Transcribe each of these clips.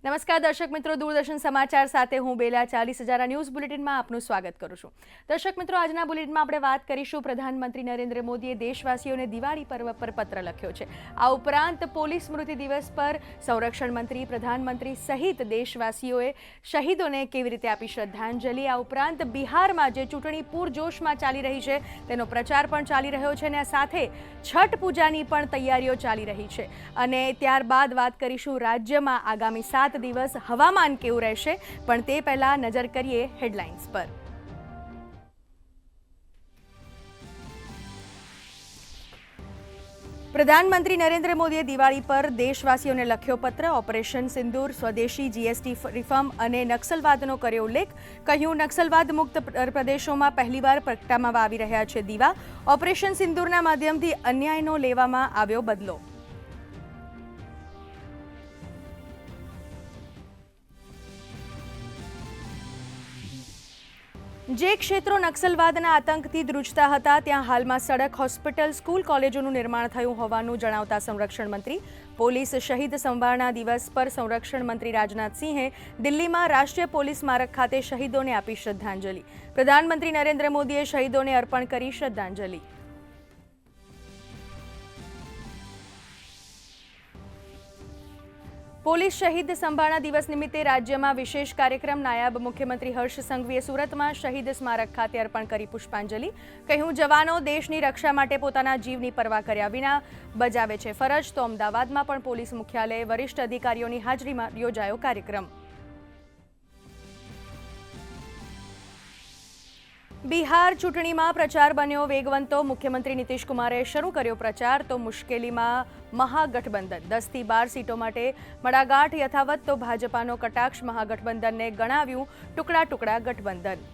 નમસ્કાર દર્શક મિત્રો, દૂરદર્શન સમાચાર સાથે હું બેલા 40,000 ન્યૂઝ બુલેટિનમાં આપનું સ્વાગત કરું છું। દર્શક મિત્રો, આજના બુલેટિનમાં આપણે વાત કરીશું પ્રધાનમંત્રી નરેન્દ્ર મોદીએ દેશવાસીઓને દિવાળી પર્વ પર પત્ર લખ્યો છે। આ ઉપરાંત પોલીસ સ્મૃતિ દિવસ પર સંરક્ષણ મંત્રી, પ્રધાનમંત્રી સહિત દેશવાસીઓએ શહીદોને કેવી રીતે આપી શ્રદ્ધાંજલિ। આ ઉપરાંત બિહારમાં જે ચૂંટણી પૂરજોશમાં ચાલી રહી છે તેનો પ્રચાર પણ ચાલી રહ્યો છે અને સાથે છઠ પૂજાની પણ તૈયારીઓ ચાલી રહી છે। અને ત્યારબાદ વાત કરીશું રાજ્યમાં આગામી 7 દિવસ હવામાન કેવું રહેશે, પણ તે પહેલા નજર કરીએ હેડલાઇન્સ પર। પ્રધાનમંત્રી નરેન્દ્ર મોદીએ દિવાળી પર દેશવાસીઓને લખ્યો પત્ર। ઓપરેશન સિંદૂર, સ્વદેશી જીએસટી રિફોર્મ અને નક્સલવાદનો કર્યો ઉલ્લેખ। કહ્યું, નક્સલવાદ મુક્ત પ્રદેશોમાં પહેલીવાર પ્રગટાવવામાં આવી રહ્યા છે દીવા। ઓપરેશન સિંદૂરના માધ્યમથી અન્યાયનો લેવામાં આવ્યો બદલો। જે ક્ષેત્રો નક્સલવાદના આતંકથી ધ્રુજતા હતા ત્યાં હાલમાં સડક, હોસ્પિટલ, સ્કૂલ, કોલેજોનું નિર્માણ થયું હોવાનું જણાવતા સંરક્ષણ મંત્રી, પોલીસ શહીદ સંવારના દિવસ પર સંરક્ષણ મંત્રી રાજનાથ સિંહે દિલ્હીમાં રાષ્ટ્રીય પોલીસ સ્મારક ખાતે શહીદોને આપી શ્રદ્ધાંજલિ। પ્રધાનમંત્રી નરેન્દ્ર મોદીએ શહીદોને અર્પણ કરી શ્રદ્ધાંજલિ। પોલીસ શહીદ સંભાળના દિવસ નિમિત્તે રાજ્યમાં વિશેષ કાર્યક્રમ। નાયબ મુખ્યમંત્રી હર્ષ સંઘવીએ સુરતમાં શહીદ સ્મારક ખાતે અર્પણ કરી પુષ્પાંજલિ। કહ્યું, જવાનો દેશની રક્ષા માટે પોતાના જીવની પરવા કર્યા વિના બજાવે છે ફરજ। તો અમદાવાદમાં પણ પોલીસ મુખ્યાલયે વરિષ્ઠ અધિકારીઓની હાજરીમાં યોજાયો કાર્યક્રમ। બિહાર ચૂંટણીમાં પ્રચાર બન્યો વેગવંતો। મુખ્યમંત્રી નીતિશ કુમારે શરૂ કર્યો પ્રચાર। તો મુશ્કેલીમાં મહાગઠબંધન, 10 થી 12 સીટો માટે મડાગાંઠ યથાવત। તો ભાજપાનો કટાક્ષ, મહાગઠબંધનને ગણાવ્યું ટુકડા ટુકડા ગઠબંધન।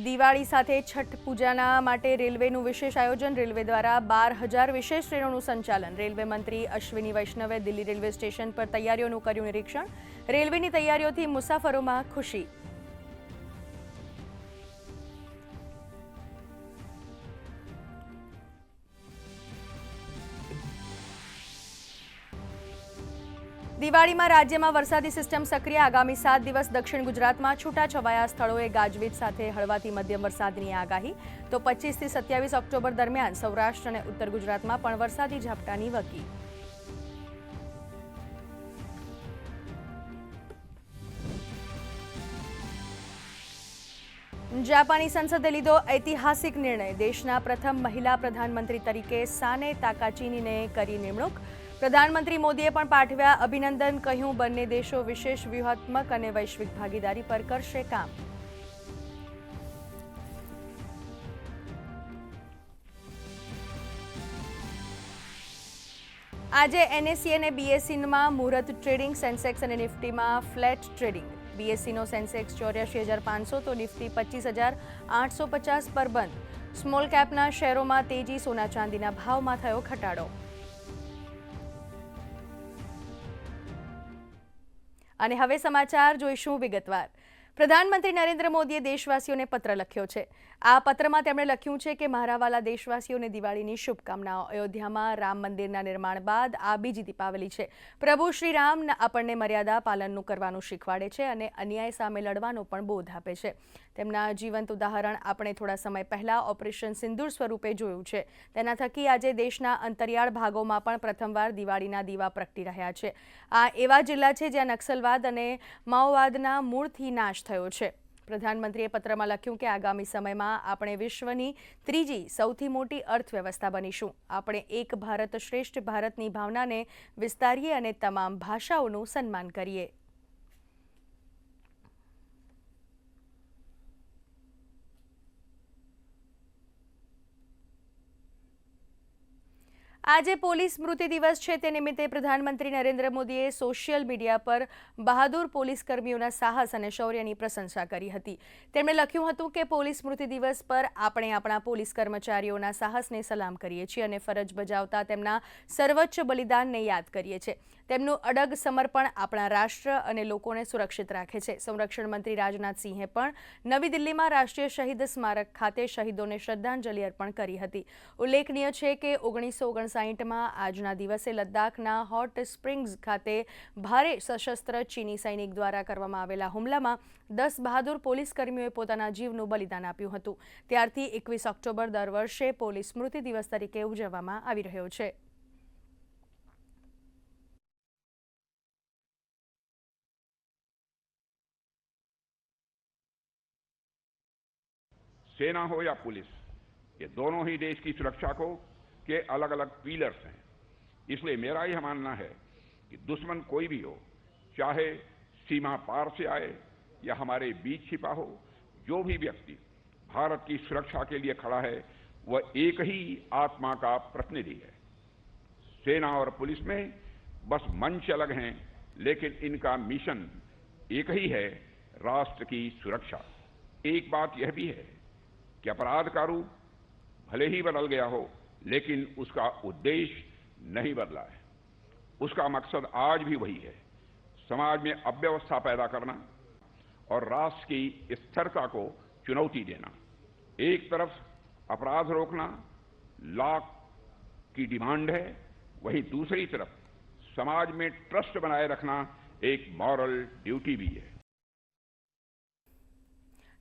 દિવાળી સાથે છઠ પૂજાના માટે રેલવેનું વિશેષ આયોજન। રેલવે દ્વારા 12,000 વિશેષ ટ્રેનોનું સંચાલન। રેલવે મંત્રી અશ્વિની વૈષ્ણવે દિલ્હી રેલવે સ્ટેશન પર તૈયારીઓનું કર્યું નિરીક્ષણ। રેલવેની તૈયારીઓથી મુસાફરોમાં ખુશી। દિવાળીમાં રાજ્યમાં વરસાદી સિસ્ટમ સક્રિય। આગામી 7 દિવસ દક્ષિણ ગુજરાતમાં છૂટાછવાયા સ્થળોએ ગાજવીજ સાથે હળવાથી મધ્યમ વરસાદની આગાહી। તો 25 થી 27 ઓક્ટોબર દરમિયાન સૌરાષ્ટ્ર અને ઉત્તર ગુજરાતમાં પણ વરસાદી ઝાપટાની વકી। જાપાની સંસદે લીધો ઐતિહાસિક નિર્ણય। દેશના પ્રથમ મહિલા પ્રધાનમંત્રી તરીકે સાને તાકાચીનીને કરી નિમણૂક। પ્રધાનમંત્રી મોદીએ પણ પાઠવ્યા અભિનંદન। કહ્યું, બંને દેશો વિશેષ વ્યૂહાત્મક અને વૈશ્વિક ભાગીદારી પર કરશે કામ। આજે એનએસઈ અને બીએસઈમાં મુહૂર્ત ટ્રેડિંગ। સેન્સેક્સ અને નિફ્ટીમાં ફ્લેટ ટ્રેડિંગ। બીએસઈનો સેન્સેક્સ 84,500 તો નિફ્ટી 25,850 પર બંધ। સ્મોલ કેપના શેરોમાં તેજી, સોના ચાંદીના ભાવમાં થયો ઘટાડો। અને હવે સમાચાર જોઈશું વિગતવાર। પ્રધાનમંત્રી નરેન્દ્ર મોદીએ દેશવાસીઓને પત્ર લખ્યો છે। આ પત્રમાં તેમણે લખ્યું છે કે મારા વાલા દેશવાસીઓને દિવાળીની શુભકામનાઓ। અયોધ્યામાં રામ મંદિરના નિર્માણ બાદ આ બીજી દીપાવલી છે। પ્રભુ શ્રી રામ આપણને મર્યાદા પાલનનું કરવાનું શીખવાડે છે અને અન્યાય સામે લડવાનો પણ બોધ આપે છે। તેમના જીવંત ઉદાહરણ આપણે થોડા સમય પહેલા ઓપરેશન સિંદૂર સ્વરૂપે જોયું છે। તેના થકી આજે દેશના અંતરિયાળ ભાગોમાં પણ પ્રથમવાર દિવાળીના દીવા પ્રગટી રહ્યા છે। આ એવા જિલ્લા છે જ્યાં નક્સલવાદ અને માઓવાદના મૂળથી નાશ થયો છે। પ્રધાનમંત્રીએ પત્રમાં લખ્યું કે આગામી સમયમાં આપણે વિશ્વની ત્રીજી સૌથી મોટી અર્થવ્યવસ્થા બનીશું। આપણે એક ભારત શ્રેષ્ઠ ભારતની ભાવનાને વિસ્તારીએ અને તમામ ભાષાઓનું સન્માન કરીએ। આજે પોલીસ સ્મૃતિ દિવસ છે। તે નિમિત્તે પ્રધાનમંત્રી નરેન્દ્ર મોદીએ સોશિયલ મીડિયા પર બહાદુર પોલીસ કર્મીઓના સાહસ અને શૌર્યની પ્રશંસા કરી હતી। તેમણે લખ્યું હતું કે પોલીસ સ્મૃતિ દિવસ પર આપણે આપણા પોલીસ કર્મચારીઓના સાહસને સલામ કરીએ છીએ અને ફરજ બજાવતા તેમના સર્વોચ્ચ બલિદાનને યાદ કરીએ છીએ। તેમનું અડગ સમર્પણ આપણા રાષ્ટ્ર અને લોકોને સુરક્ષિત રાખે છે. સંરક્ષણ મંત્રી રાજનાથ સિંહે પણ નવી દિલ્હીમાં રાષ્ટ્રીય શહીદ સ્મારક ખાતે શહીદોને શ્રદ્ધાંજલિ અર્પણ કરી હતી. ઉલ્લેખનીય છે કે 1959માં આજના દિવસે લદ્દાખના હોટ સ્પ્રિંગ્સ ખાતે ભારે સશસ્ત્ર ચીની સૈનિક દ્વારા કરવામાં આવેલા હુમલામાં 10 બહાદુર પોલીસ કર્મીઓએ પોતાના જીવનું બલિદાન આપ્યું હતું. ત્યારથી 21 ઓક્ટોબર દર વર્ષે પોલીસ સ્મૃતિ દિવસ તરીકે ઉજવવામાં આવી રહ્યો છે. सेना हो या पुलिस, ये दोनों ही देश की सुरक्षा को के अलग अलग पिलर्स हैं। इसलिए मेरा यह मानना है कि दुश्मन कोई भी हो, चाहे सीमा पार से आए या हमारे बीच छिपा हो, जो भी व्यक्ति भारत की सुरक्षा के लिए खड़ा है वह एक ही आत्मा का प्रतिनिधि है। सेना और पुलिस में बस मंच अलग हैं, लेकिन इनका मिशन एक ही है, राष्ट्र की सुरक्षा। एक बात यह भी है कि अपराध का रूप भले ही बदल गया हो, लेकिन उसका उद्देश्य नहीं बदला है। उसका मकसद आज भी वही है, समाज में अव्यवस्था पैदा करना और राष्ट्र की स्थिरता को चुनौती देना। एक तरफ अपराध रोकना लॉ की डिमांड है, वहीं दूसरी तरफ समाज में ट्रस्ट बनाए रखना एक मॉरल ड्यूटी भी है।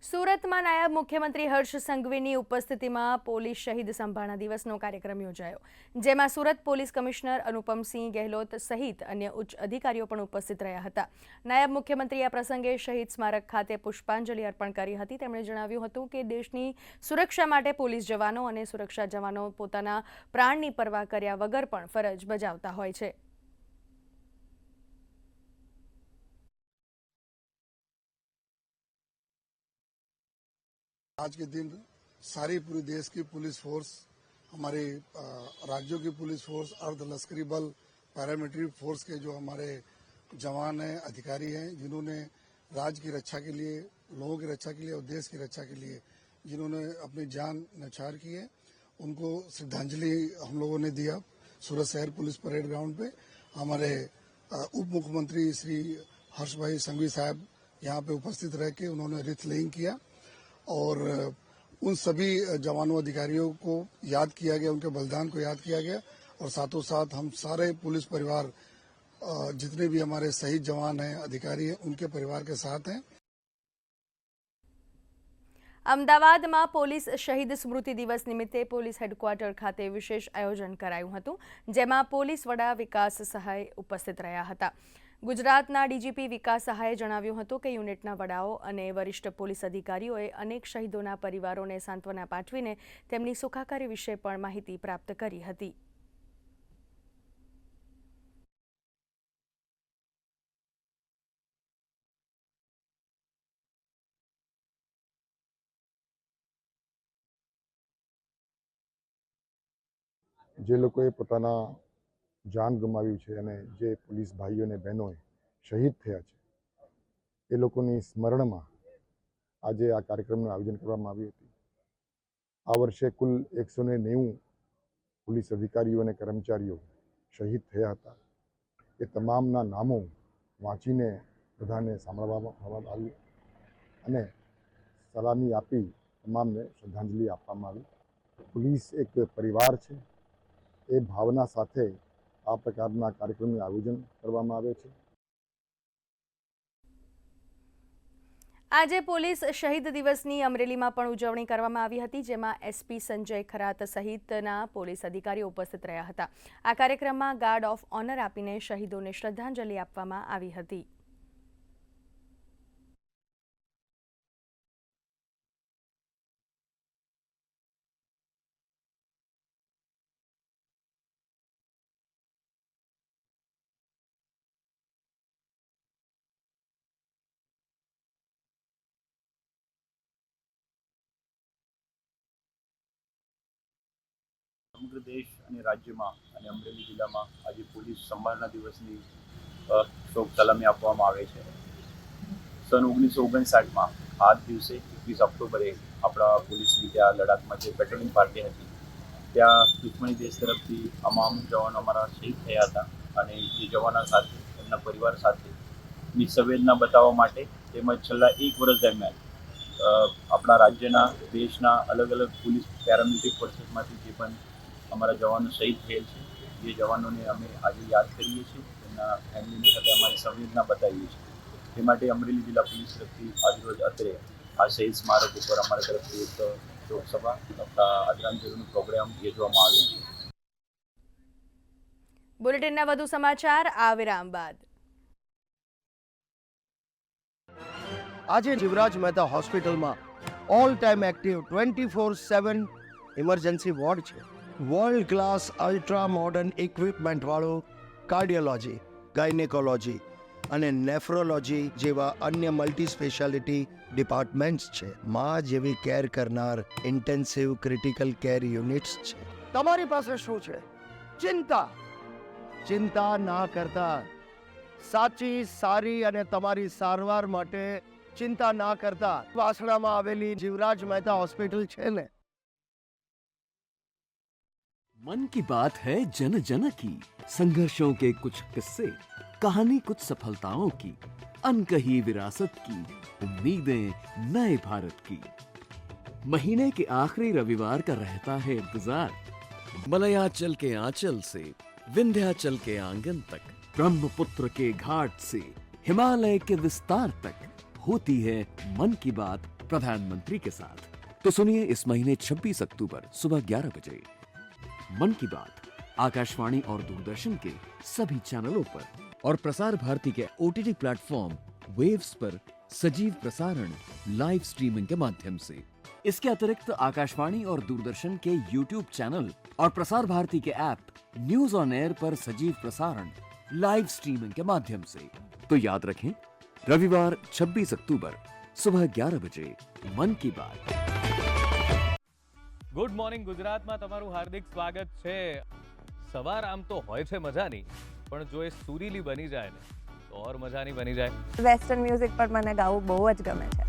સુરતમાં નાયબ મુખ્યમંત્રી હર્ષ સંઘવીની ઉપસ્થિતિમાં પોલીસ શહીદ સંભાળના દિવસનો કાર્યક્રમ યોજાયો, જેમાં સુરત પોલીસ કમિશનર અનુપમસિંહ ગેહલોત સહિત અન્ય ઉચ્ચ અધિકારીઓ પણ ઉપસ્થિત રહ્યા હતા. નાયબ મુખ્યમંત્રીએ આ પ્રસંગે શહીદ સ્મારક ખાતે પુષ્પાંજલિ અર્પણ કરી હતી. તેમણે જણાવ્યું હતું કે દેશની સુરક્ષા માટે પોલીસ જવાનો અને સુરક્ષા જવાનો પોતાના પ્રાણની પરવા કર્યા વગર પણ ફરજ બજાવતા હોય છે. आज के दिन सारी पूरे देश की पुलिस फोर्स, हमारे राज्यों की पुलिस फोर्स, अर्धलश्करी बल, पैरामिलिट्री फोर्स के जो हमारे जवान हैं, अधिकारी हैं, जिन्होंने राज्य की रक्षा के लिए, लोगों की रक्षा के लिए और देश की रक्षा के लिए जिन्होंने अपनी जान न्यौछावर की है, उनको श्रद्धांजलि हम लोगों ने दिया सूरत शहर पुलिस परेड ग्राउंड पे। हमारे उप मुख्यमंत्री श्री हर्ष भाई संघवी साहब यहाँ पे उपस्थित रह के उन्होंने रिथ लेइंग किया और उन सभी जवानों अधिकारियों को याद किया गया, उनके बलिदान को याद किया गया और साथों साथ हम सारे पुलिस परिवार जितने भी हमारे शहीद जवान हैं, अधिकारी हैं, उनके परिवार के साथ हैं। અમદાવાદમાં પોલીસ શહીદ સ્મૃતિ દિવસ નિમિત્તે પોલીસ હેડક્વાર્ટર ખાતે વિશેષ આયોજન કરાયું હતું, જેમાં પોલીસ વડા વિકાસ સહાય ઉપસ્થિત રહ્યા હતા. ગુજરાતના ડીજીપી વિકાસ સહાયે જણાવ્યું હતું કે યુનિટના વડાઓ અને વરિષ્ઠ પોલીસ અધિકારીઓએ અનેક શહીદોના પરિવારોને સાંત્વના પાઠવીને તેમની સુખાકારી વિશે પણ માહિતી પ્રાપ્ત કરી હતી. જે લોકોએ પોતાના જાન ગુમાવ્યું છે અને જે પોલીસ ભાઈઓ અને બહેનોએ શહીદ થયા છે, એ લોકોની સ્મરણમાં આજે આ કાર્યક્રમનું આયોજન કરવામાં આવ્યું હતું. આ વર્ષે કુલ 190 પોલીસ અધિકારીઓ અને કર્મચારીઓ શહીદ થયા હતા. એ તમામના નામો વાંચીને બધાને સાંભળવામાં આવ્યું અને સલામી આપી તમામને શ્રદ્ધાંજલિ આપવામાં આવી. પોલીસ એક પરિવાર છે, એ ભાવના સાથે આ પ્રકારના કાર્યક્રમનું આયોજન કરવામાં આવે છે. આજે પોલીસ શહીદ દિવસની અમરેલીમાં પણ ઉજવણી કરવામાં આવી હતી, જેમાં એસપી સંજય ખરાત સહિતના પોલીસ અધિકારીઓ ઉપસ્થિત રહ્યા હતા. આ કાર્યક્રમમાં ગાર્ડ ઓફ ઓનર આપીને શહીદોને શ્રદ્ધાંજલિ આપવામાં આવી હતી. સમગ્ર દેશ અને રાજ્યમાં અને અમરેલી જિલ્લામાં આજે પોલીસ સંભાળના દિવસની શોક સલામી આપવામાં આવે છે. સન 1959માં આ દિવસે 21 ઓક્ટોબરે આપણા પોલીસની ત્યાં લડાખમાં જે પેટ્રોલિંગ પાર્ટી હતી, ત્યાં દુશ્મની દેશ તરફથી તમામ જવાનો અમારા શહીદ થયા હતા. અને એ જવાનો સાથે એમના પરિવાર સાથેની સંવેદના બતાવવા માટે તેમજ છેલ્લા 1 વર્ષ દરમિયાન આપણા રાજ્યના દેશના અલગ અલગ પોલીસ પેરામિલિટરી ફોર્સીસમાંથી જે પણ અમારા જવાનો શહીદ થયેલ છે એ જવાનોને અમે આજે યાદ કરીએ છીએ, તેમના ફેમિલીની સાથે અમારી સંવેદના બતાવીએ છીએ. તે માટે અમરેલી જિલ્લા પોલીસ તરફથી આજરોજ અત્રે આ શહીદ સ્મારક ઉપર અમારા તરફથી એક શોકસભા તથા આદરાંજલિનો પ્રોગ્રામ યોજવામાં આવ્યો છે. બુલેટિનના વધુ સમાચાર આ વિરામ બાદ. આજે જીવરાજ મહેતા હોસ્પિટલમાં all time active 24/7 emergency ward છે. World class ultra modern equipment વાળો કાર્ડિયોલોજી, ગાયનેકોલોજી અને નેફ્રોલોજી જેવા અન્ય મલ્ટી સ્પેશિયાલિટી ડિપાર્ટમેન્ટ્સ છે. માં જેવી કેર કરનાર ઇન્ટેન્સિવ ક્રિટિકલ કેર યુનિટ્સ છે. તમારી પાસે શું છે? ચિંતા ના કરતા સાચી, સારી અને તમારી સારવાર માટે ચિંતા ના કરતા વાસણામાં આવેલી જીવરાજ મહેતા હોસ્પિટલ છે ને. मन की बात है जन जन की, संघर्षों के कुछ किस्से, कहानी कुछ सफलताओं की, अनकही विरासत की, उम्मीदें नए भारत की. महीने के आखिरी रविवार का रहता है इंतजार. मलयाचल के आंचल से विंध्याचल के आंगन तक, ब्रह्मपुत्र के घाट से हिमालय के विस्तार तक होती है मन की बात प्रधानमंत्री के साथ. तो सुनिए इस महीने 26 अक्टूबर सुबह 11 बजे मन की बात आकाशवाणी और दूरदर्शन के सभी चैनलों पर और प्रसार भारती के OTT प्लेटफॉर्म वेव्स पर सजीव प्रसारण लाइव स्ट्रीमिंग के माध्यम से. इसके अतिरिक्त आकाशवाणी और दूरदर्शन के YouTube चैनल और प्रसार भारती के ऐप न्यूज ऑन एयर पर सजीव प्रसारण लाइव स्ट्रीमिंग के माध्यम से. तो याद रखें, रविवार 26 अक्टूबर सुबह 11 बजे मन की बात. ગુડ મોર્નિંગ ગુજરાતમાં તમારું હાર્દિક સ્વાગત છે. સવાર આમ તો હોય છે મજાની, પણ જો એ સુરીલી બની જાય ને તો ઓર મજાની બની જાય. વેસ્ટર્ન મ્યુઝિક પર મને ગાવું બહુ જ ગમે છે.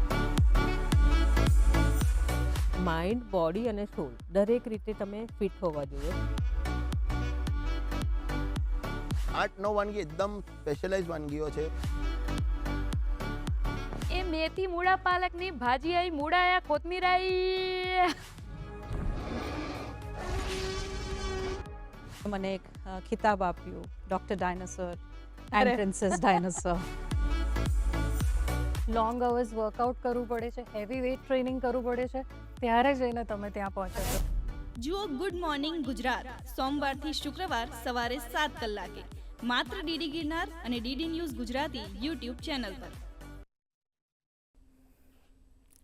માઇન્ડ, બોડી અને સોલ દરેક રીતે તમે ફિટ હોવા જોઈએ. 8-9 વાનગી એકદમ સ્પેશિયલાઇઝ વાનગીઓ છે. એ મેથી મૂળા પાલકની ભાજી આઈ, મૂળા આયા, કોથમીર આઈ. મને એક ખિતાબ આપ્યું, doctor dinosaur and princess dinosaur. Long hours workout કરવું પડે છે, હેવી વેઇટ ટ્રેનિંગ કરવું પડે છે, ત્યારે જઈને તમે ત્યાં પહોંચો છો. જુઓ ગુડ મોર્નિંગ ગુજરાત સોમવારથી શુક્રવાર સવારે 7 કલાકે માત્ર ડીડી ગિરનાર અને DD news Gujarati YouTube channel પર.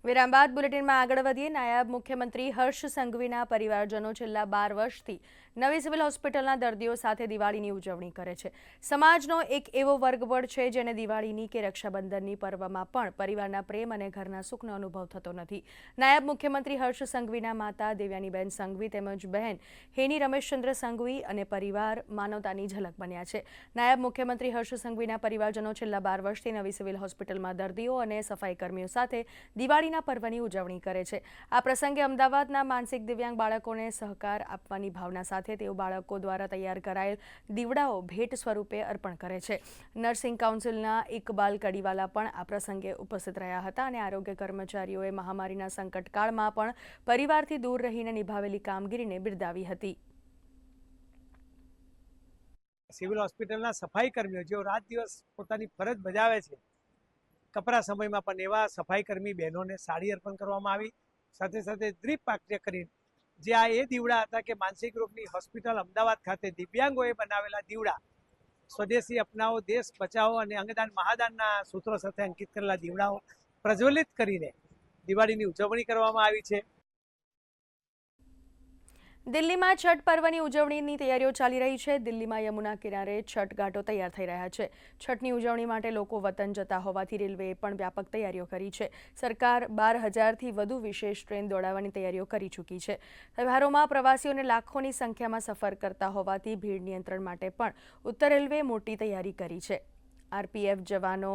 વિરામ બાદ બુલેટિનમાં આગળ વધીએ. નાયબ મુખ્યમંત્રી હર્ષ સંઘવીના પરિવારજનો છેલ્લા 12 વર્ષથી નવી સિવિલ હોસ્પિટલના દર્દીઓ સાથે દિવાળીની ઉજવણી કરે છે. સમાજનો એક એવો વર્ગબળ છે જેને દિવાળીની કે રક્ષાબંધનની પર્વમાં પણ પરિવારના પ્રેમ અને ઘરના સુખનો અનુભવ થતો નથી. નાયબ મુખ્યમંત્રી હર્ષ સંઘવીના માતા દેવ્યાનીબેન સંઘવી તેમજ બહેન હેની રમેશચંદ્ર સંઘવી અને પરિવાર માનવતાની ઝલક બન્યા છે. નાયબ મુખ્યમંત્રી હર્ષ સંઘવીના પરિવારજનો છેલ્લા 12 વર્ષથી નવી સિવિલ હોસ્પિટલમાં દર્દીઓ અને સફાઈ કર્મીઓ સાથે દિવાળીના પર્વની ઉજવણી કરે છે. આ પ્રસંગે અમદાવાદના માનસિક દિવ્યાંગ બાળકોને સહકાર આપવાની ભાવના સાથે તેઓ બાળકો દ્વારા તૈયાર કરાયેલ દીવડાઓ ભેટ સ્વરૂપે અર્પણ કરે છે. નર્સિંગ કાઉન્સિલના ઇકબાલ કડીવાલા પણ આ પ્રસંગે ઉપસ્થિત રહ્યા હતા અને આરોગ્ય કર્મચારીઓએ મહામારીના સંકટકાળમાં પણ પરિવારથી દૂર રહીને નિભાવેલી કામગીરીને બિરદાવી હતી. સિવિલ હોસ્પિટલના સફાઈ કર્મીઓ જેઓ રાત દિવસ પોતાની ફરજ બજાવે છે, કપરા સમયમાં પણ એવા સફાઈ કર્મી બહેનોને સાડી અર્પણ કરવામાં આવી. સાથે સાથે દ્વીપ પાક્ય કરી જે આ એ દીવડા હતા કે માનસિક રોગની હોસ્પિટલ અમદાવાદ ખાતે દિવ્યાંગોએ બનાવેલા દીવડા, સ્વદેશી અપનાવો દેશ બચાવો અને અંગદાન મહાદાનના સૂત્રો સાથે અંકિત કરેલા દીવડાઓ પ્રજ્વલિત કરીને દિવાળીની ઉજવણી કરવામાં આવી છે. દિલ્હીમાં છઠ પર્વની ઉજવણીની તૈયારીઓ ચાલી રહી છે. દિલ્હીમાં યમુના કિનારે છઠ ઘાટો તૈયાર થઈ રહ્યા છે. છઠની ઉજવણી માટે લોકો વતન જતા હોવાથી રેલવેએ પણ વ્યાપક તૈયારીઓ કરી છે. સરકાર 12,000થી વધુ વિશેષ ટ્રેન દોડાવવાની તૈયારીઓ કરી ચૂકી છે. તહેવારોમાં પ્રવાસીઓને લાખોની સંખ્યામાં સફર કરતા હોવાથી ભીડ નિયંત્રણ માટે પણ ઉત્તર રેલવેએ મોટી તૈયારી કરી છે. આરપીએફ જવાનો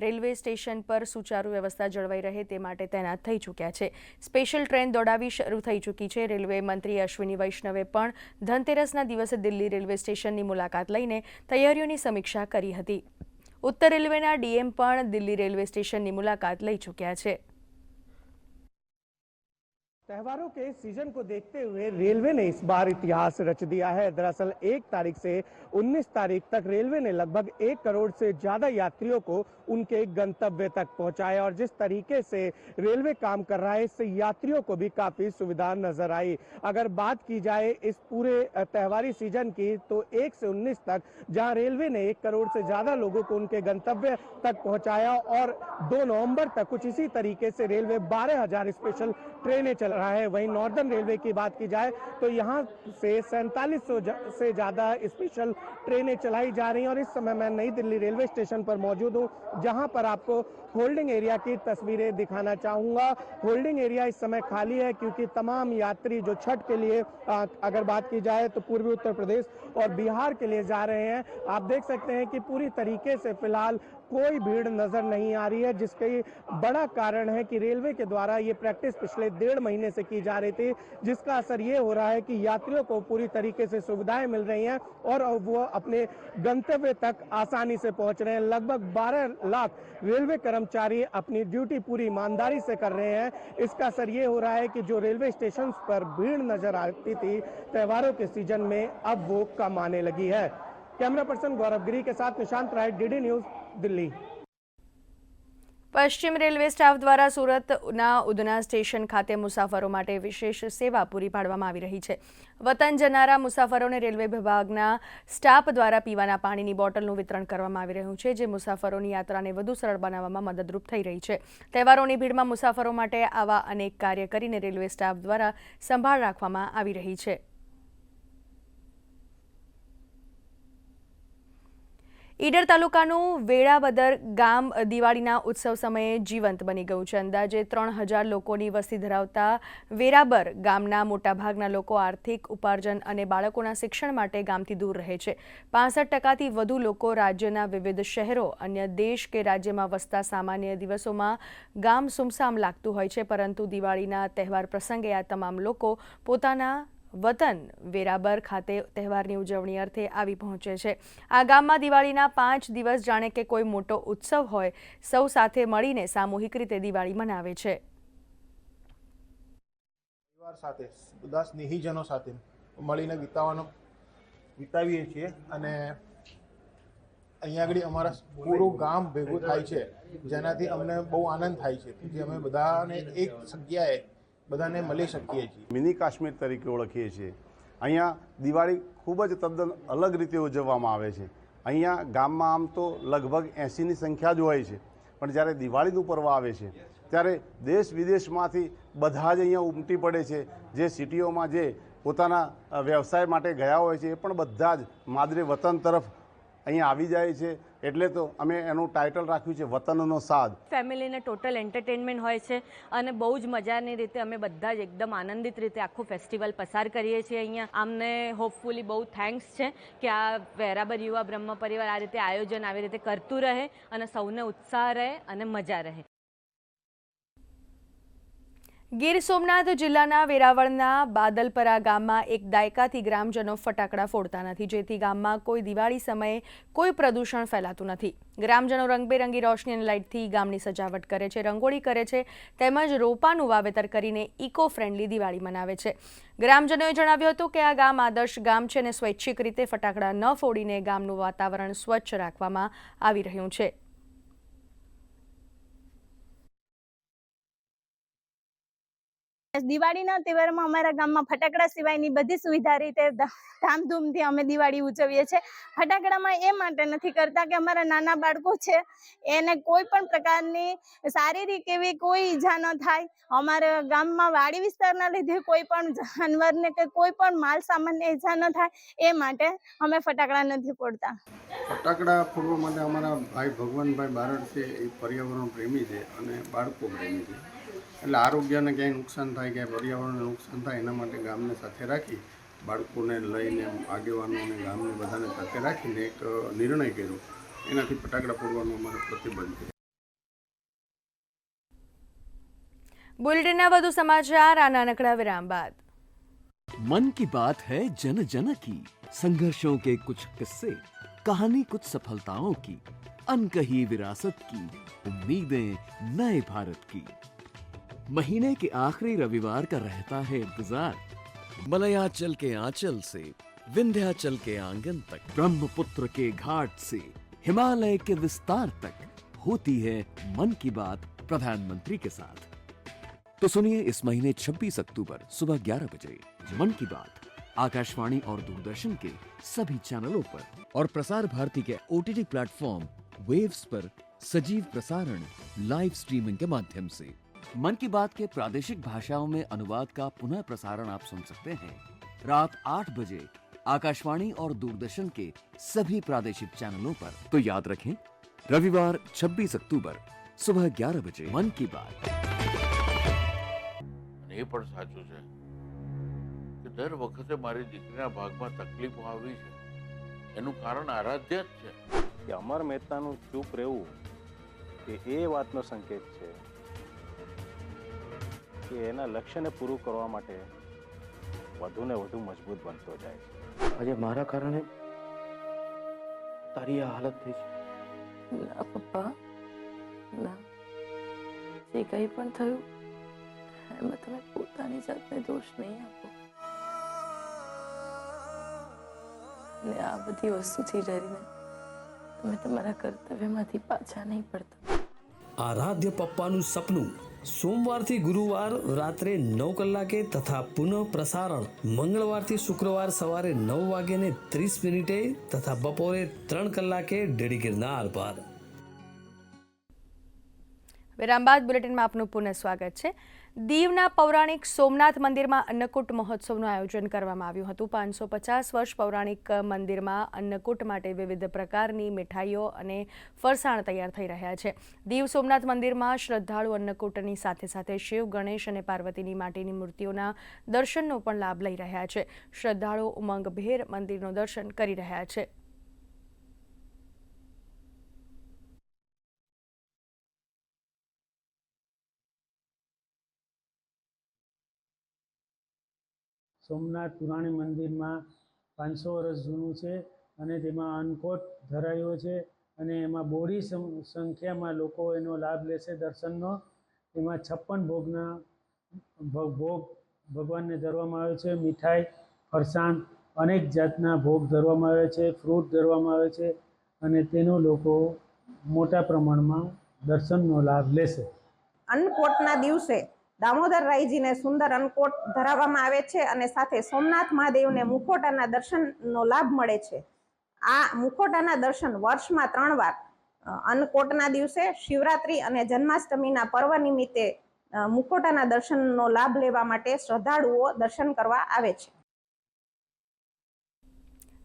રેલવે સ્ટેશન પર સુચારુ વ્યવસ્થા જળવાઈ રહે તે માટે તૈનાત થઈ ચૂક્યા છે. સ્પેશિયલ ટ્રેન દોડાવી શરૂ થઈ ચૂકી છે. રેલવે મંત્રી અશ્વિની વૈષ્ણવે પણ ધનતેરસના દિવસે દિલ્હી રેલવે સ્ટેશનની મુલાકાત લઈને તૈયારીઓની સમીક્ષા કરી હતી. उत्तर रेलवेना डीएम પણ દિલ્હી રેલવે સ્ટેશનની મુલાકાત લઈ ચૂક્યા છે. त्योहारों के सीजन को देखते हुए रेलवे ने इस बार इतिहास रच दिया है। दरअसल 1 तारीख से 19 तारीख तक रेलवे ने लगभग 1 करोड़ से ज्यादा यात्रियों को उनके गंतव्य तक पहुंचाया और जिस तरीके से रेलवे काम कर रहा है इससे यात्रियों को भी काफी सुविधा नजर आई। अगर बात की जाए इस पूरे त्योहारी सीजन की तो 1 से 19 तक जहां रेलवे ने 1 करोड़ से ज्यादा लोगों को उनके गंतव्य तक पहुंचाया और 2 नवंबर तक कुछ इसी तरीके से रेलवे 12,000 स्पेशल ट्रेनें चल रहा है। वहीं नॉर्दर्न रेलवे की बात की जाए तो यहाँ से 4700 से ज्यादा स्पेशल ट्रेनें चलाई जा रही हैं और इस समय मैं नई दिल्ली रेलवे स्टेशन पर मौजूद हूँ जहां पर आपको होल्डिंग एरिया की तस्वीरें दिखाना चाहूंगा। होल्डिंग एरिया इस समय खाली है क्योंकि तमाम यात्री जो छठ के लिए अगर बात की जाए तो पूर्वी उत्तर प्रदेश और बिहार के लिए जा रहे हैं। आप देख सकते हैं कि पूरी तरीके से फिलहाल कोई भीड़ नजर नहीं आ रही है, जिसका बड़ा कारण है कि रेलवे के द्वारा ये प्रैक्टिस पिछले 1.5 महीने से की जा रही थी, जिसका असर ये हो रहा है कि यात्रियों को पूरी तरीके से सुविधाएं मिल रही हैं और वो अपने गंतव्य तक आसानी से पहुंच रहे हैं। लगभग 12 लाख रेलवे कर्मचारी अपनी ड्यूटी पूरी ईमानदारी से कर रहे हैं। इसका असर ये हो रहा है कि जो रेलवे स्टेशन पर भीड़ नजर आती थी त्योहारों के सीजन में अब वो कम आने लगी है। कैमरा पर्सन गौरव गिरी के साथ निशांत राय, डीडी न्यूज, दिल्ली। પશ્ચિમ રેલવે સ્ટાફ દ્વારા સુરતના ઉધના સ્ટેશન ખાતે મુસાફરો માટે વિશેષ સેવા પૂરી પાડવામાં આવી રહી છે. વતન જનારા મુસાફરોને રેલવે વિભાગના સ્ટાફ દ્વારા પીવાના પાણીની બોટલનું વિતરણ કરવામાં આવી રહ્યું છે, જે મુસાફરોની યાત્રાને વધુ સરળ બનાવવામાં મદદરૂપ થઈ રહી છે. તહેવારોની ભીડમાં મુસાફરો માટે આવા અનેક કાર્ય કરીને રેલવે સ્ટાફ દ્વારા સંભાળ રાખવામાં આવી રહી છે. ઈડર તાલુકાનું વેળાબદર ગામ દિવાળીના ઉત્સવ સમયે જીવંત બની ગયું છે. અંદાજે 3000 લોકોની વસ્તી ધરાવતા વેરાબર ગામના મોટાભાગના લોકો આર્થિક ઉપાર્જન અને બાળકોના શિક્ષણ માટે ગામથી દૂર રહે છે. 65% વધુ લોકો રાજ્યના વિવિધ શહેરો અન્ય દેશ કે રાજ્યમાં વસતા સામાન્ય દિવસોમાં ગામ સુમસામ લાગતું હોય છે, પરંતુ દિવાળીના તહેવાર પ્રસંગે આ તમામ લોકો પોતાના વતન વેરાબર ખાતે તહેવારની ઉજવણી અર્થે આવી પહોંચે છે. આ ગામમાં દિવાળીના 5 દિવસ જાણે કે કોઈ મોટો ઉત્સવ હોય, સૌ સાથે મળીને સામૂહિક રીતે દિવાળી મનાવે છે. પરિવાર સાથે બધા સ્નેહીજનો સાથે મળીને વિતાવીએ છીએ અને અહીંયા આગળ અમારા પૂરું ગામ ભેગું થાય છે, જેનાથી અમને બહુ આનંદ થાય છે કે અમે બધાને એક જગ્યાએ બધાને મળી શકીએ છીએ. મિની કાશ્મીર તરીકે ઓળખીએ છીએ. અહીંયા દિવાળી ખૂબ જ તદ્દન અલગ રીતે ઉજવવામાં આવે છે. અહીંયા ગામમાં આમ તો લગભગ 80ની સંખ્યા જ હોય છે, પણ જ્યારે દિવાળીનું પર્વ આવે છે ત્યારે દેશ વિદેશમાંથી બધા જ અહીંયા ઉમટી પડે છે. જે સિટીઓમાં જે પોતાના વ્યવસાય માટે ગયા હોય છે એ પણ બધા જ માદરે વતન તરફ અહીંયા આવી જાય છે. એટલે તો અમે એનું ટાઇટલ રાખ્યું છે વતનનો સાદ. ફેમિલીને ટોટલ એન્ટરટેનમેન્ટ હોય છે અને બહુ જ મજાની રીતે અમે બધા જ એકદમ આનંદિત રીતે આખું ફેસ્ટિવલ પસાર કરીએ છીએ. અહીંયા અમને હોપફુલી બહુ થેન્ક્સ છે કે આ વેરાબર યુવા બ્રહ્મ પરિવાર આ રીતે આયોજન આવી રીતે કરતું રહે અને સૌને ઉત્સાહ રહે અને મજા રહે. ગીર સોમનાથ જિલ્લાના વેરાવળના બાદલપરા ગામમાં એક દાયકાથી ગ્રામજનો ફટાકડા ફોડતા નથી, જેથી ગામમાં કોઈ દિવાળી સમયે કોઈ પ્રદૂષણ ફેલાતું નથી. ગ્રામજનો રંગબેરંગી રોશની અને લાઇટથી ગામની સજાવટ કરે છે, રંગોળી કરે છે, તેમજ રોપાનું વાવેતર કરીને ઇકો ફ્રેન્ડલી દિવાળી મનાવે છે. ગ્રામજનોએ જણાવ્યું હતું કે આ ગામ આદર્શ ગામ છે અને સ્વૈચ્છિક રીતે ફટાકડા ન ફોડીને ગામનું વાતાવરણ સ્વચ્છ રાખવામાં આવી રહ્યું છે. દિવાળીના તહેવારમાં અમારા ગામમાં ફટાકડા સિવાયની બધી સુવિધા રીતે ધામધૂમથી અમે દિવાળી ઉજવીએ છીએ. ફટાકડામાં એ માટે નથી કરતા કે અમારા નાના બાળકો છે એને કોઈ પણ પ્રકારની શારીરિક એવી કોઈ ઈજા ન થાય. અમારા ગામમાં વાડી વિસ્તારના લીધે કોઈ પણ જાનવરને કે કોઈ પણ માલ સામાનને ઈજા ન થાય એ માટે અમે ફટાકડા નથી ફોડતા. ફટાકડા ફોડવા માટે અમારા ભાઈ ભગવાનભાઈ બારડ છે એ પર્યાવરણ પ્રેમી છે અને બાળકો પ્રેમી છે. એટલે આરોગ્યને ક્યાંય નુકસાન થાય, ક્યાંય પર્યાવરણને નુકસાન થાય એના માટે ગામને સાથે રાખી, બાળકોને લઈને આગેવાનોને ગામને બધાને સાથે રાખીને એક નિર્ણય કર્યો એનાથી ફટાકડા ફોડવાનો અમારો પ્રતિબંધ છે. બુલેટિનના વધુ સમાચાર આ નાનકડા વિરામ બાદ. मन की बात है जन जन की, संघर्षों के कुछ किस्से, कहानी कुछ सफलताओं की, अनकही विरासत की, उम्मीदें नए भारत की. महीने के आखिरी रविवार का रहता है इंतजार. मलयाचल के आंचल से विंध्याचल के आंगन तक, ब्रह्मपुत्र के घाट से हिमालय के विस्तार तक होती है मन की बात प्रधानमंत्री के साथ. तो सुनिए इस महीने 26 अक्टूबर सुबह 11 बजे मन की बात आकाशवाणी और दूरदर्शन के सभी चैनलों पर और प्रसार भारती के OTT प्लेटफॉर्म वेव्स पर सजीव प्रसारण लाइव स्ट्रीमिंग के माध्यम से. मन की बात के प्रादेशिक भाषाओं में अनुवाद का पुनः प्रसारण आप सुन सकते हैं रात 8 बजे आकाशवाणी और दूरदर्शन के सभी प्रादेशिक चैनलों पर. तो याद रखें, रविवार 26 अक्टूबर सुबह 11 बजे मन की बात. એ પણ સાચું છે કે દર વખતે મારી દીકરીના ભાગમાં તકલીફો આવી છે. એનું કારણ આરાધ્ય જ છે. કે અમર મહેતાનું ચૂપ રહેવું એ વાતનો સંકેત છે કે એના લક્ષ્યને પૂરું કરવા માટે વધુ ને વધુ મજબૂત બનતો જાય છે. આજે મારા કારણે તારી આ હાલત થઈ છે. ના પપ્પા, ના. જે કંઈ પણ થયું એમાં તમે પોતાની જાતને દોષ નહીં આપો ને આ બધી વસ્તુથી ડરીને તમે તમારા કર્તવ્યમાંથી પાછા નહીં પડતા. આરાધ્ય પપ્પાનું સપનું સોમવારથી ગુરુવાર રાત્રે 9 કલાકે તથા પુનઃ પ્રસારણ મંગળવારથી શુક્રવાર સવારે 9:30 તથા બપોરે 3 કલાકે ડીડી ગિરનાર પર. વિરામ બાદ બુલેટિનમાં આપનું પુનઃ સ્વાગત છે. દીવના પૌરાણિક સોમનાથ મંદિરમાં અન્નકૂટ મહોત્સવનું આયોજન કરવામાં આવ્યું હતું. 550 વર્ષ પૌરાણિક મંદિરમાં અન્નકૂટ માટે વિવિધ પ્રકારની મીઠાઈઓ અને ફરસાણ તૈયાર થઈ રહ્યા છે. દીવ સોમનાથ મંદિરમાં શ્રદ્ધાળુ અન્નકૂટની સાથે સાથે શિવ, ગણેશ અને પાર્વતીની માટીની મૂર્તિઓના દર્શનનો પણ લાભ લઈ રહ્યા છે. શ્રદ્ધાળુઓ ઉમંગભેર મંદિરનું દર્શન કરી રહ્યા છે. સોમનાથ પુરાણી મંદિરમાં 500 વર્ષ જૂનું છે અને તેમાં અન્નકૂટ ધરાયો છે અને એમાં બોડી સંખ્યામાં લોકો એનો લાભ લેશે દર્શનનો. એમાં 56 ભોગના ભોગ ભગવાનને ધરવામાં આવે છે. મીઠાઈ, ફરસાણ, અનેક જાતના ભોગ ધરવામાં આવે છે, ફ્રૂટ ધરવામાં આવે છે અને તેનો લોકો મોટા પ્રમાણમાં દર્શનનો લાભ લેશે. અન્નકૂટના દિવસે દામોદર રાયજીને સુંદર અન્નકૂટ ધરાવવામાં આવે છે અને સાથે સોમનાથ મહાદેવને મુખોટાના દર્શનનો લાભ મળે છે. આ મુખોટાના દર્શન વર્ષમાં 3 વાર અન્નકૂટના દિવસે, શિવરાત્રી અને જન્માષ્ટમીના પર્વ નિમિત્તે મુખોટાના દર્શનનો લાભ લેવા માટે શ્રદ્ધાળુઓ દર્શન કરવા આવે છે.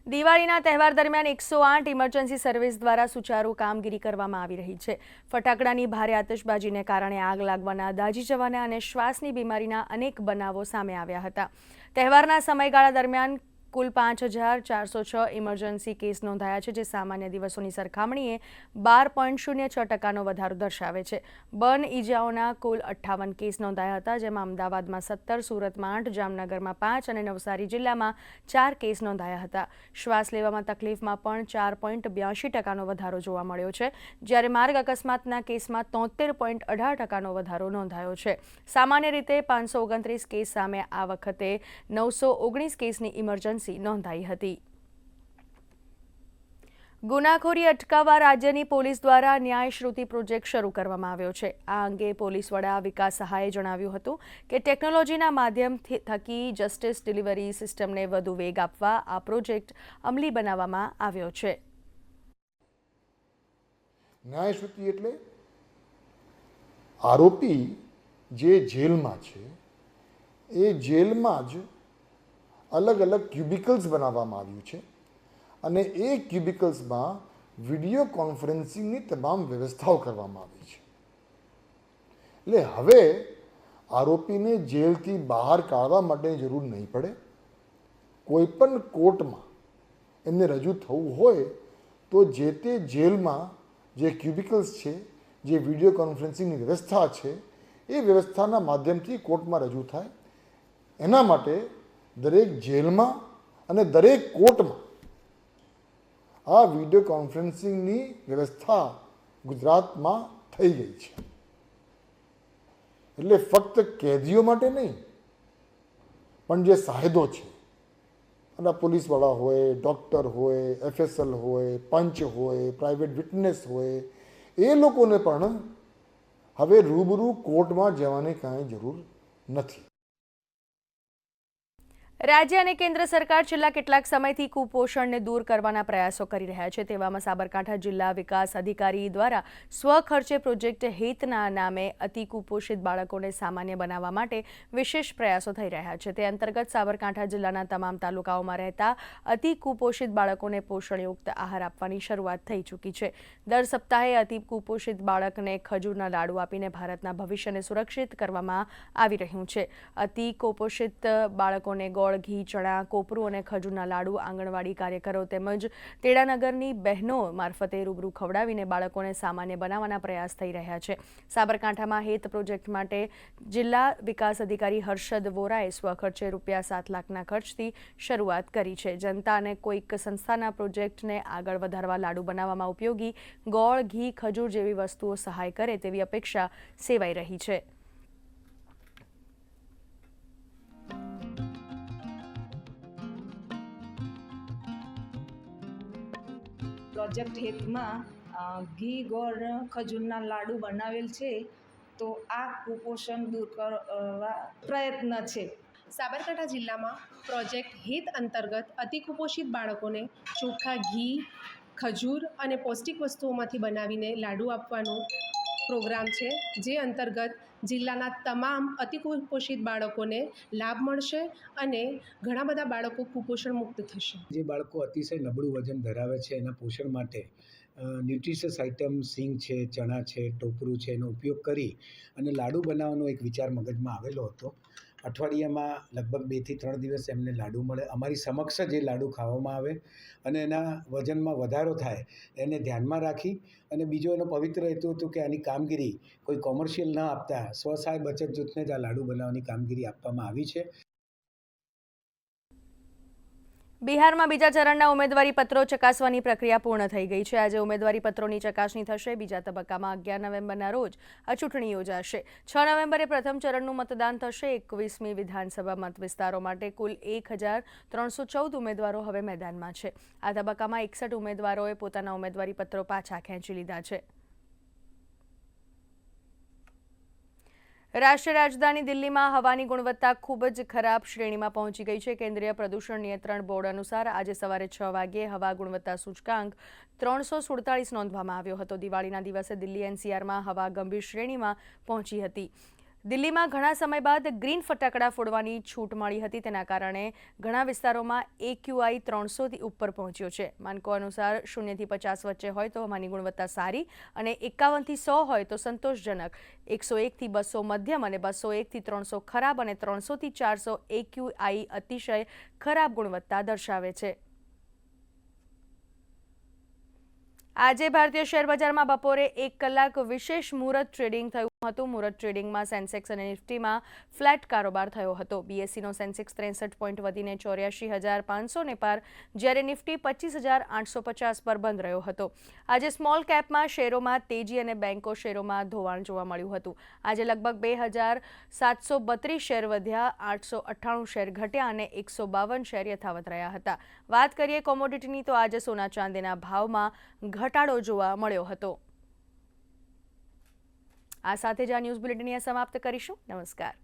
દિવાળીના તહેવાર દરમિયાન 108 ઇમરજન્સી સર્વિસ દ્વારા સુચારુ કામગીરી કરવામાં આવી રહી છે. ફટાકડાની ભારે આતશબાજીને કારણે આગ લાગવાના, દાઝી જવાના અને શ્વાસની બીમારીના અનેક બનાવો સામે આવ્યા હતા. તહેવારના સમયગાળા દરમિયાન કુલ 5406 ઇમરજન્સી કેસ નોંધાયા છે, જે સામાન્ય દિવસોની સરખામણીએ 12.06% વધારો દર્શાવે છે. બર્ન ઈજાઓના કુલ 58 કેસ નોંધાયા હતા, જેમાં અમદાવાદમાં 17, સુરતમાં 8, જામનગરમાં 5 અને નવસારી જિલ્લામાં 4 કેસ નોંધાયા હતા. શ્વાસ લેવામાં તકલીફમાં પણ 4.82% વધારો જોવા મળ્યો છે, જ્યારે માર્ગ અકસ્માતના કેસમાં 73.18% વધારો નોંધાયો છે. સામાન્ય રીતે 529 કેસ સામે આ વખતે 919 કેસની ઇમરજન્સી નોંધાઈ હતી. ગુનાખોરી અટકાવવા રાજ્યની પોલીસ દ્વારા ન્યાય શ્રુતિ પ્રોજેક્ટ શરૂ કરવામાં આવ્યો છે. આ અંગે પોલીસ વડા વિકાસ સહાયે જણાવ્યું હતું કે ટેકનોલોજીના માધ્યમ થકી જસ્ટિસ ડિલિવરી સિસ્ટમને વધુ વેગ આપવા આ પ્રોજેક્ટ અમલી બનાવવામાં આવ્યો છે. ન્યાય શ્રુતિ એટલે આરોપી જે જેલમાં છે એ જેલમાં જ અલગ અલગ ક્યુબિકલ્સ બનાવવામાં આવ્યું છે અને એ ક્યુબિકલ્સમાં વિડીયો કોન્ફરન્સિંગની તમામ વ્યવસ્થાઓ કરવામાં આવી છે. એટલે હવે આરોપીને જેલથી બહાર કાઢવા માટેની જરૂર નહીં પડે. કોઈ પણ કોર્ટમાં એમને રજૂ થવું હોય તો જે તે જેલમાં જે ક્યુબિકલ્સ છે, જે વિડીયો કોન્ફરન્સિંગની વ્યવસ્થા છે, એ વ્યવસ્થાના માધ્યમથી કોર્ટમાં રજૂ થાય. એના માટે દરેક જેલમાં અને દરેક કોર્ટમાં આ વિડીયો કોન્ફરન્સિંગની વ્યવસ્થા ગુજરાતમાં થઈ ગઈ છે. એટલે ફક્ત કેદીઓ માટે નહીં, પણ જે સાહેદો છે, અને પોલીસવાળા હોય, ડૉક્ટર હોય, FSL હોય, પંચ હોય, પ્રાઇવેટ વિટનેસ હોય, એ લોકોને પણ હવે રૂબરૂ કોર્ટમાં જવાની કાંઈ જરૂર નથી. રાજ્ય અને કેન્દ્ર સરકાર છેલ્લા કેટલાક સમયથી કુપોષણને દૂર કરવાના પ્રયાસો કરી રહ્યા છે. તેવામાં સાબરકાંઠા જિલ્લા વિકાસ અધિકારી દ્વારા સ્વખર્ચે પ્રોજેક્ટ હિતના નામે અતિ કુપોષિત બાળકોને સામાન્ય બનાવવા માટે વિશેષ પ્રયાસો થઈ રહ્યા છે. તે અંતર્ગત સાબરકાંઠા જિલ્લાના તમામ તાલુકાઓમાં રહેતા અતિ કુપોષિત બાળકોને પોષણયુક્ત આહાર આપવાની શરૂઆત થઈ ચૂકી છે. દર સપ્તાહે અતિ કુપોષિત બાળકને ખજૂરના લાડુ આપીને ભારતના ભવિષ્યને સુરક્ષિત કરવામાં આવી રહ્યું છે. અતિ કુપોષિત બાળકોને ગોળ, ઘી, ચણા, કોપરું અને ખજૂરના લાડુ આંગણવાડી કાર્યકરો તેમજ તેડાનગરની બહેનો મારફતે રૂબરૂ ખવડાવીને બાળકોને સામાન્ય બનાવવાના પ્રયાસ થઈ રહ્યા છે. સાબરકાંઠામાં હેત પ્રોજેક્ટ માટે જિલ્લા વિકાસ અધિકારી હર્ષદ વોરાએ સ્વખર્ચે ₹7 લાખના ખર્ચથી શરૂઆત કરી છે. જનતા અને કોઈક સંસ્થાના પ્રોજેક્ટને આગળ વધારવા લાડુ બનાવવામાં ઉપયોગી ગોળ, ઘી, ખજૂર જેવી વસ્તુઓ સહાય કરે તેવી અપેક્ષા સેવાઈ રહી છે. પ્રોજેક્ટ હેતમાં ઘી, ગોળ, ખજૂરના લાડુ બનાવેલ છે, તો આ કુપોષણ દૂર કરવા પ્રયત્ન છે. સાબરકાંઠા જિલ્લામાં પ્રોજેક્ટ હિત અંતર્ગત અતિ કુપોષિત બાળકોને ચોખ્ખા ઘી, ખજૂર અને પૌષ્ટિક વસ્તુઓમાંથી બનાવીને લાડુ આપવાનો પ્રોગ્રામ છે, જે અંતર્ગત જિલ્લાના તમામ અતિ કુપોષિત બાળકોને લાભ મળશે અને ઘણા બધા બાળકો કુપોષણ મુક્ત થશે. જે બાળકો અતિશય નબળું વજન ધરાવે છે એના પોષણ માટે ન્યુટ્રિશિયસ આઇટમ સિંગ છે, ચણા છે, ટોપરું છે, એનો ઉપયોગ કરી અને લાડુ બનાવવાનો એક વિચાર મગજમાં આવેલો હતો. અઠવાડિયામાં લગભગ 2 થી 3 દિવસ એમને લાડુ મળે, અમારી સમક્ષ જ એ લાડુ ખાવામાં આવે અને એના વજનમાં વધારો થાય એને ધ્યાનમાં રાખી અને બીજો એનો પવિત્ર હેતુ હતું કે આની કામગીરી કોઈ કોમર્શિયલ ન આપતા સ્વસહાય બચત જૂથને જ આ લાડુ બનાવવાની કામગીરી આપવામાં આવી છે. બિહારમાં બીજા ચરણના ઉમેદવારી પત્રો ચકાસવાની પ્રક્રિયા પૂર્ણ થઈ ગઈ છે. આજે ઉમેદવારી પત્રોની ચકાસણી થશે. બીજા તબક્કામાં 11 નવેમ્બરના રોજ આ ચૂંટણી યોજાશે. 6 નવેમ્બરે પ્રથમ ચરણનું મતદાન થશે. 21મી વિધાનસભા મત વિસ્તારો માટે કુલ 1314 ઉમેદવારો હવે મેદાનમાં છે. આ તબક્કામાં 61 ઉમેદવારોએ પોતાના ઉમેદવારી પત્રો પાછા ખેંચી લીધા છે. રાષ્ટ્રીય રાજધાની દિલ્હીમાં હવાની ગુણવત્તા ખૂબ જ ખરાબ શ્રેણીમાં પહોંચી ગઈ છે. કેન્દ્રીય પ્રદૂષણ નિયંત્રણ બોર્ડ અનુસાર આજે સવારે 6 વાગ્યે હવા ગુણવત્તા સૂચકાંક 347 નોંધવામાં આવ્યો હતો. દિવાળીના દિવસે દિલ્હી NCRમાં હવા ગંભીર શ્રેણીમાં પહોંચી હતી. દિલ્હીમાં ઘણા સમય બાદ ગ્રીન ફટાકડા ફોડવાની છૂટ મળી હતી. તેના કારણે ઘણા વિસ્તારોમાં AQI 300થી ઉપર પહોંચ્યો છે. માનકો અનુસાર 0 થી 50 વચ્ચે હોય તો હવાની ગુણવત્તા સારી અને 51 થી 100 હોય તો સંતોષજનક, 101 થી 200 મધ્યમ અને 201 થી 300 ખરાબ અને 300 થી 400 AQI અતિશય ખરાબ ગુણવત્તા દર્શાવે છે. આજે ભારતીય શેર બજારમાં બપોરે 1 કલાક વિશેષ મુહૂર્ત ટ્રેડિંગ થયું હતું. મુહૂર્ત ટ્રેડિંગમાં સેન્સેક્સ અને નિફ્ટીમાં ફ્લેટ કારોબાર થયો હતો. BSEનો સેન્સેક્સ 63 પોઈન્ટ વધીને 84,500 પાર, જ્યારે નિફ્ટી 25,850 પર બંધ રહ્યો હતો. આજે સ્મોલ કેપમાં શેરોમાં તેજી અને બેન્કો શેરોમાં ધોવાણ જોવા મળ્યું હતું. આજે લગભગ 2,732 શેર વધ્યા, 898 શેર ઘટ્યા અને 152 શેર યથાવત રહ્યા હતા. વાત કરીએ કોમોડિટીની તો આજે સોના ચાંદીના ભાવમાં ઘટાડો જોવા મળ્યો હતો. આ સાથે જ આ ન્યૂઝ બુલેટિન સમાપ્ત કરીશું. નમસ્કાર.